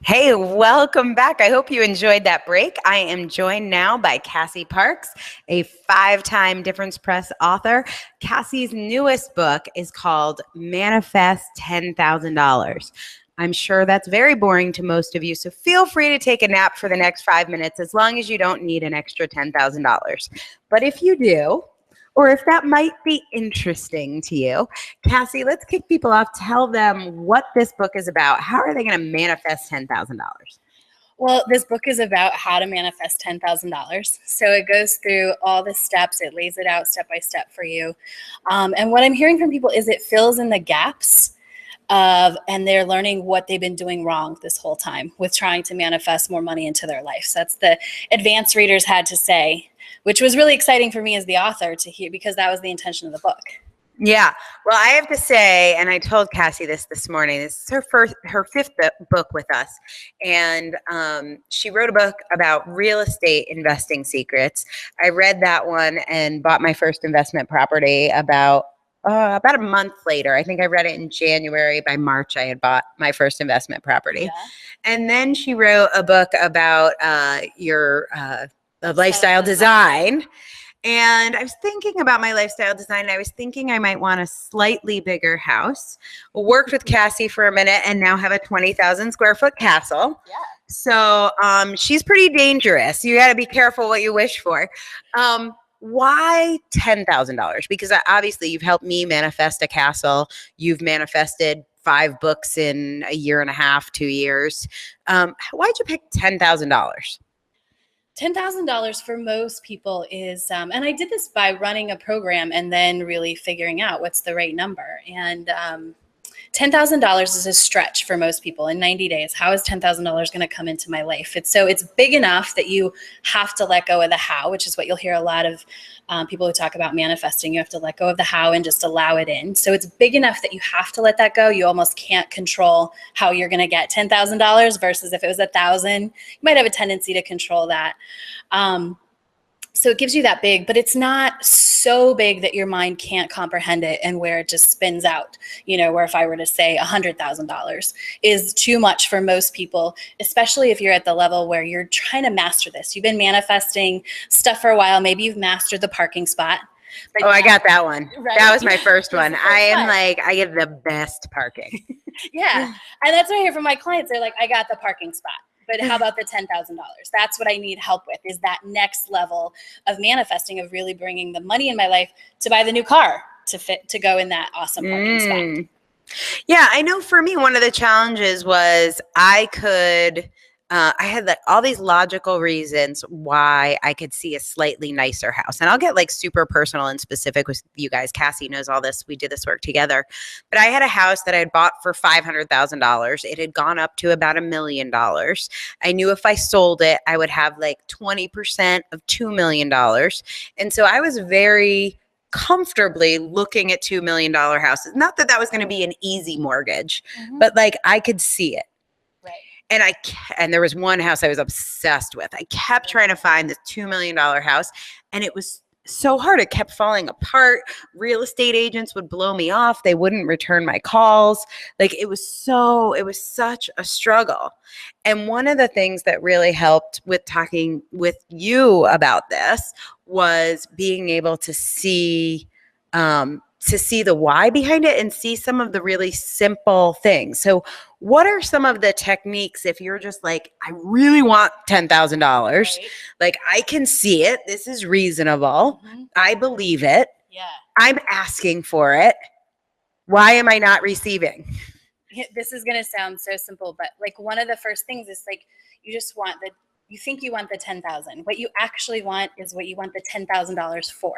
Hey, welcome back. I hope you enjoyed that break. I am joined now by Cassie Parks, a five-time Difference Press author. Cassie's newest book is called Manifest $10,000. I'm sure that's very boring to most of you, so feel free to take a nap for the next 5 minutes as long as you don't need an extra $10,000. But if you do, or if that might be interesting to you, Cassie, let's kick people off. Tell them what this book is about. How are they going to manifest $10,000? Well, this book is about how to manifest $10,000. So it goes through all the steps. It lays it out step by step for you. And what I'm hearing from people is it fills in the gaps and they're learning what they've been doing wrong this whole time with trying to manifest more money into their life. So that's the advanced readers had to say, which was really exciting for me as the author to hear, because that was the intention of the book. Yeah. Well, I have to say, and I told Cassie this morning, this is her fifth book with us. And she wrote a book about real estate investing secrets. I read that one and bought my first investment property about a month later. I think I read it in January. By March, I had bought my first investment property. Yeah. And then she wrote a book about your lifestyle design. And I was thinking about my lifestyle design, and I was thinking I might want a slightly bigger house. Worked with Cassie for a minute and now have a 20,000 square foot castle. Yeah. So she's pretty dangerous. You got to be careful what you wish for. Why $10,000? Because obviously you've helped me manifest a castle. You've manifested 5 books in a year and a half, 2 years. Why'd you pick $10,000? $10,000 for most people is, and I did this by running a program and then really figuring out what's the right number. And $10,000 is a stretch for most people in 90 days. How is $10,000 going to come into my life? It's big enough that you have to let go of the how, which is what you'll hear a lot of people who talk about manifesting. You have to let go of the how and just allow it in. So it's big enough that you have to let that go. You almost can't control how you're going to get $10,000 versus if it was $1,000, you might have a tendency to control that. So it gives you that big, but it's not so big that your mind can't comprehend it and where it just spins out, where if I were to say $100,000 is too much for most people, especially if you're at the level where you're trying to master this. You've been manifesting stuff for a while. Maybe you've mastered the parking spot. Oh, I got that one. Right? That was my first one. I get the best parking. Yeah. And that's what I hear from my clients. They're like, I got the parking spot. But how about the $10,000? That's what I need help with, is that next level of manifesting, of really bringing the money in my life to buy the new car to go in that awesome parking spot. Yeah, I know for me, one of the challenges was I had all these logical reasons why I could see a slightly nicer house. And I'll get super personal and specific with you guys. Cassie knows all this. We did this work together. But I had a house that I had bought for $500,000. It had gone up to about $1 million. I knew if I sold it, I would have 20% of $2 million. And so I was very comfortably looking at $2 million houses. Not that was going to be an easy mortgage, but I could see it. And there was one house I was obsessed with. I kept trying to find this $2 million house, and it was so hard. It kept falling apart. Real estate agents would blow me off. They wouldn't return my calls. It was such a struggle. And one of the things that really helped with talking with you about this was being able to see the why behind it and see some of the really simple things. So what are some of the techniques if you're just I really want $10,000, right? I can see it. This is reasonable. I believe it. Yeah. I'm asking for it. Why am I not receiving? This is going to sound so simple, but one of the first things is you think you want the 10,000. What you actually want is what you want the $10,000 for.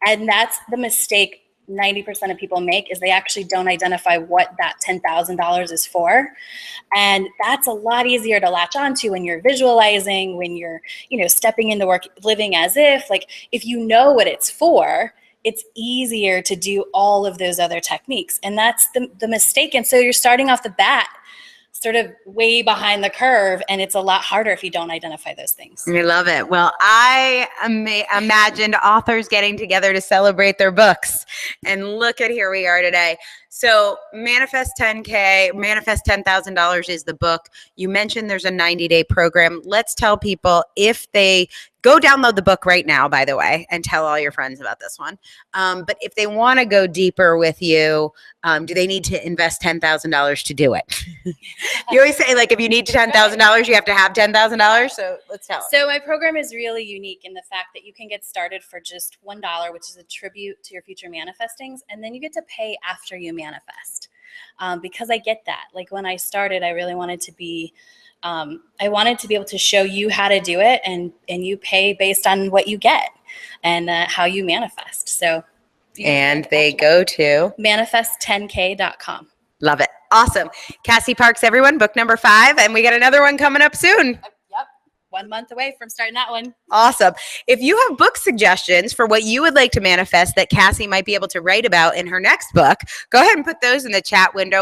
And that's the mistake 90% of people make, is they actually don't identify what that $10,000 is for. And that's a lot easier to latch onto when you're visualizing, when you're, stepping into work, living as if you know what it's for, it's easier to do all of those other techniques. And that's the mistake. And so you're starting off the bat sort of way behind the curve, and it's a lot harder if you don't identify those things. I love it. Well, I imagined authors getting together to celebrate their books, and look at here we are today. So Manifest 10K, Manifest $10,000 is the book. You mentioned there's a 90-day program. Let's tell people if they go download the book right now, by the way, and tell all your friends about this one. But if they want to go deeper with you, do they need to invest $10,000 to do it? You always say, like, if you need $10,000, you have to have $10,000. So let's tell them. So my program is really unique in the fact that you can get started for just $1, which is a tribute to your future manifestings, and then you get to pay after you manifest. Because I get that. Like when I started, I really wanted to be I wanted to be able to show you how to do it, and you pay based on what you get and how you manifest. So, and they go to manifest10k.com. Love it. Awesome. Cassie Parks, everyone, book number 5, and we got another one coming up soon. Yep. 1 month away from starting that one. Awesome. If you have book suggestions for what you would like to manifest that Cassie might be able to write about in her next book, go ahead and put those in the chat window.